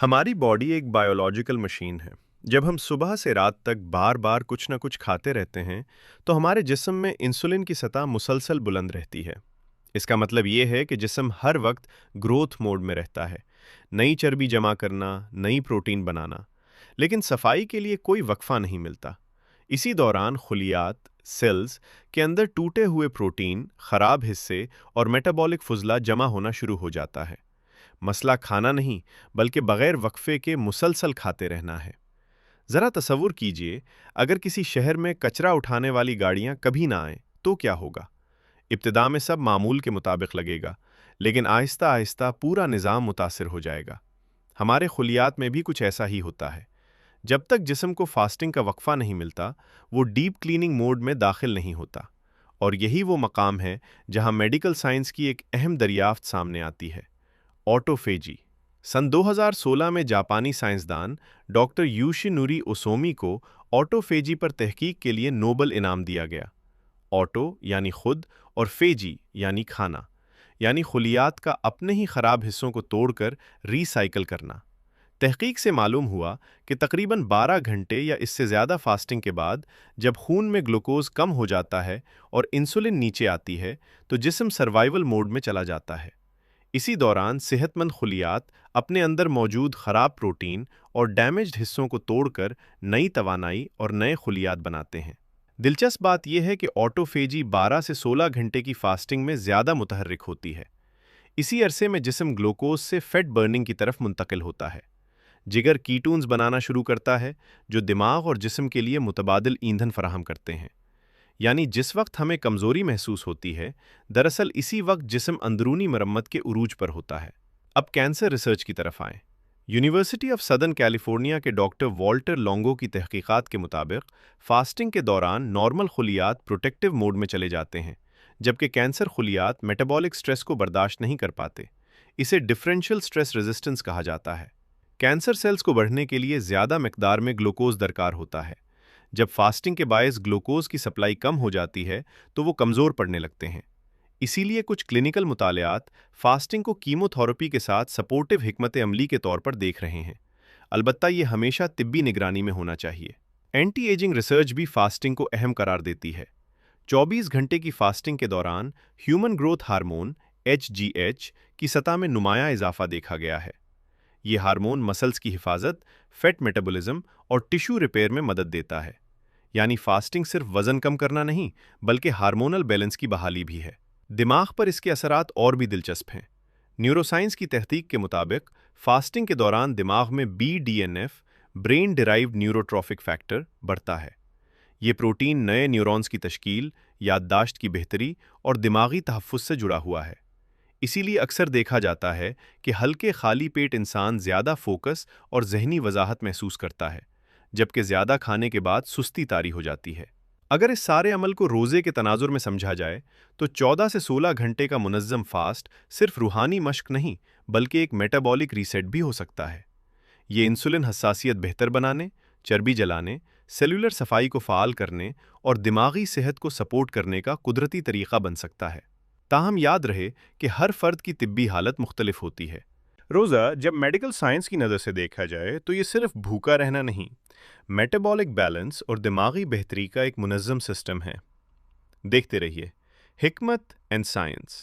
हमारी बॉडी एक biological machine है। जब हम सुबह से रात तक बार बार कुछ ना कुछ खाते रहते हैं, तो हमारे जिस्म में इंसुलिन की सतह मुसलसल बुलंद रहती है। इसका मतलब ये है कि जिस्म हर वक्त ग्रोथ मोड में रहता है, नई चर्बी जमा करना, नई प्रोटीन बनाना। लेकिन सफाई के लिए कोई वक्फा नहीं मिलता। इसी दौरान खुलियात, सेल्स के अंदर टूटे हुए प्रोटीन, खराब हिस्से और मेटाबॉलिक फुजला जमा होना शुरू हो जाता है। मसला खाना नहीं, बल्कि बगैर वक्फे के मुसलसल खाते रहना है। जरा तसव्वुर कीजिए, अगर किसी शहर में कचरा उठाने वाली गाड़ियां कभी ना आएं, तो क्या होगा। इब्तिदा में सब मामूल के मुताबिक लगेगा, लेकिन आहिस्ता आहिस्ता पूरा निज़ाम मुतासिर हो जाएगा। हमारे खुलियात में भी कुछ ऐसा ही होता है। जब तक जिस्म को फास्टिंग का वक्फा नहीं मिलता, वो डीप क्लीनिंग मोड में दाखिल नहीं होता। और यही वो मकाम है जहां मेडिकल साइंस की एक अहम दरियाफ्त सामने आती है: ऑटोफेजी। सन 2016 में जापानी साइंसदान डॉक्टर यूशिनुरी ओसोमी को ऑटोफेजी पर तहकीक के लिए नोबेल इनाम दिया गया। ऑटो यानी खुद और फेजी यानी खाना, यानी खुलियात का अपने ही खराब हिस्सों को तोड़कर रीसाइकल करना। तहकीक से मालूम हुआ कि तकरीबन 12 घंटे या इससे ज़्यादा फास्टिंग के बाद जब खून में ग्लूकोज कम हो जाता है और इंसुलिन नीचे आती है, तो जिस्म सर्वाइवल मोड में चला जाता है। इसी दौरान सेहतमंद खुलियात अपने अंदर मौजूद खराब प्रोटीन और डैमेज्ड हिस्सों को तोड़कर नई तवानाई और नए खुलियात बनाते हैं। दिलचस्प बात यह है कि ऑटोफेजी 12 से 16 घंटे की फास्टिंग में ज़्यादा मुतहर्रिक होती है। इसी अरसे में जिस्म ग्लूकोज से फैट बर्निंग की तरफ मुंतकिल होता है। जिगर कीटोन्स बनाना शुरू करता है, जो दिमाग और जिस्म के लिए मुतबादिल ईंधन फराहम करते हैं। यानी जिस वक्त हमें कमज़ोरी महसूस होती है, दरअसल इसी वक्त जिस्म अंदरूनी मरम्मत के उरूज पर होता है। अब कैंसर रिसर्च की तरफ आएं। यूनिवर्सिटी ऑफ सदर्न कैलिफोर्निया के डॉक्टर वॉल्टर लोंगो की तहकीकात के मुताबिक फास्टिंग के दौरान नॉर्मल खुलियात प्रोटेक्टिव मोड में चले जाते हैं, जबकि कैंसर खुलियात मेटाबॉलिक स्ट्रेस को बर्दाश्त नहीं कर पाते। इसे डिफरेंशियल स्ट्रेस रेजिस्टेंस कहा जाता है। कैंसर सेल्स को बढ़ने के लिए ज़्यादा मिकदार में ग्लूकोज दरकार होता है। जब फास्टिंग के बायस ग्लूकोज की सप्लाई कम हो जाती है, तो वो कमज़ोर पड़ने लगते हैं। इसीलिए कुछ क्लिनिकल मुतालियात फास्टिंग को कीमोथेरेपी के साथ सपोर्टिव हिकमत अमली के तौर पर देख रहे हैं। अलबत्ता ये हमेशा तिब्बी निगरानी में होना चाहिए। एंटी एजिंग रिसर्च भी फास्टिंग को अहम करार देती है। 24 घंटे की फास्टिंग के दौरान ह्यूमन ग्रोथ हार्मोन HGH की सतह में नुमायां इजाफा देखा गया है। ये हार्मोन मसल्स की हिफाजत, फैट मेटाबॉलिज्म और टिश्यू रिपेयर में मदद देता है। यानी फास्टिंग सिर्फ वजन कम करना नहीं, बल्कि हार्मोनल बैलेंस की बहाली भी है। दिमाग पर इसके असरात और भी दिलचस्प हैं। न्यूरोसाइंस की तहकीक के मुताबिक फास्टिंग के दौरान दिमाग में BDNF, brain derived neurotrophic factor, बढ़ता है। ये प्रोटीन नए न्यूरॉन्स की तश्कील, याददाश्त की बेहतरी और दिमागी तहफ़्फ़ुज़ से जुड़ा हुआ है। इसीलिए अक्सर देखा जाता है कि हल्के खाली पेट इंसान ज़्यादा फोकस और जहनी वजाहत महसूस करता है, जबकि ज़्यादा खाने के बाद सुस्ती तारी हो जाती है। अगर इस सारे अमल को रोज़े के तनाजुर में समझा जाए, तो 14 से 16 घंटे का मुनज़्ज़म फास्ट सिर्फ रूहानी मश्क नहीं, बल्कि एक मेटाबॉलिक रीसेट भी हो सकता है। ये इंसुलिन हसासियत बेहतर बनाने, चर्बी जलाने, सेलुलर सफाई को फ़ाल करने और दिमागी सेहत को सपोर्ट करने का कुदरती तरीक़ा बन सकता है। ताहम याद रहे कि हर फर्द की तिब्बी हालत मुख्तलिफ होती है। रोज़ा जब मेडिकल साइंस की नज़र से देखा जाए, तो ये सिर्फ भूखा रहना नहीं, मेटाबॉलिक बैलेंस और दिमागी बेहतरी का एक मुनज़्ज़म सिस्टम है। देखते रहिए हिकमत एंड साइंस।